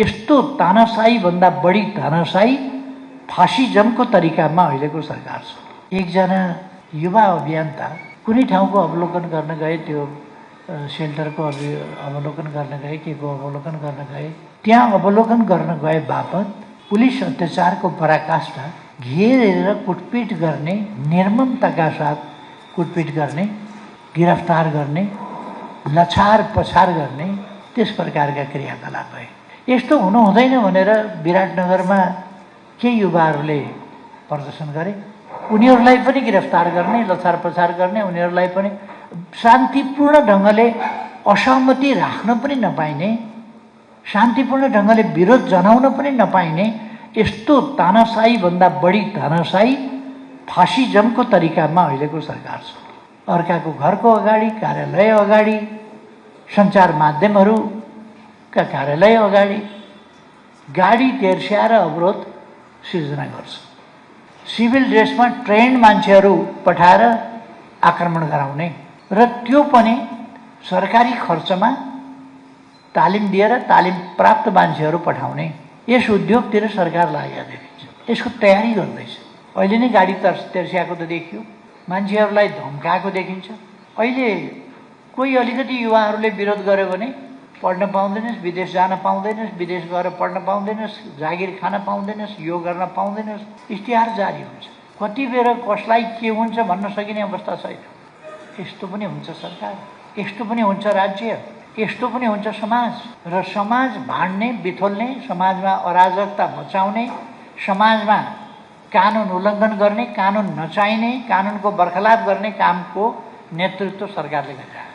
यस्तो तानाशाही भन्दा बढी तानाशाही फासिजमको तरिकामा अहिलेको सरकार छ। एकजना युवा अभियन्ता कुनै ठाउँको अवलोकन गर्न गए, त्यो सेल्टरको अवलोकन गर्न गए, के को अवलोकन गर्न गए, त्यहाँ अवलोकन गर्न गए बापत पुलिस अत्याचारको पराकाष्ठा घेरेर कुटपिट गर्ने, निर्ममताका साथ कुटपिट गर्ने, गिरफ्तार गर्ने, लछार पछार गर्ने, त्यस प्रकारका क्रियाकलाप भए। यस्तो हुनु हुँदैन भनेर विराटनगरमा केही युवाहरूले प्रदर्शन गरे। उनीहरूलाई पनि गिरफ्तार गर्ने, लछार पछार गर्ने, उनीहरूलाई पनि शान्तिपूर्ण ढङ्गले असहमति राख्न पनि नपाइने, शान्तिपूर्ण ढङ्गले विरोध जनाउन पनि नपाइने यस्तो तानाशाही भन्दा बढी तानाशाही फासिजमको तरिकामा अहिलेको सरकार छ। अर्काको घरको अगाडि, कार्यालय अगाडि, सञ्चार माध्यमहरूका कार्यालय अगाडि गाडी तेर्स्याएर अवरोध सिर्जना गर्छ। सिभिल ड्रेसमा ट्रेन्ड मान्छेहरू पठाएर आक्रमण गराउने र त्यो पनि सरकारी खर्चमा तालिम दिएर तालिम प्राप्त मान्छेहरू पठाउने, यस उद्योगतिर सरकार लागेको देखिन्छ। यसको तयारी गर्दैछ। अहिले नै गाडी तेर्स्याएको त देखियो, मान्छेहरूलाई धम्काएको देखिन्छ। अहिले कोही अलिकति युवाहरूले विरोध गर्यो भने पढ्न पाउँदैनस्, विदेश जान पाउँदैनस्, विदेश गएर पढ्न पाउँदैनस्, जागिर खान पाउँदैनस्, यो गर्न पाउँदैनस्, इस्तिहार जारी हुन्छ। कति बेर कसलाई के हुन्छ भन्न सकिने अवस्था छैन। यस्तो पनि हुन्छ सरकार, यस्तो पनि हुन्छ राज्य, यस्तो पनि हुन्छ समाज। र समाज भाँड्ने, बिथोल्ने, समाजमा अराजकता मचाउने, समाजमा कानुन उल्लङ्घन गर्ने, कानुन नचाहिने, कानुनको बर्खलाफ गर्ने कामको नेतृत्व सरकारले गरिरहेको छ।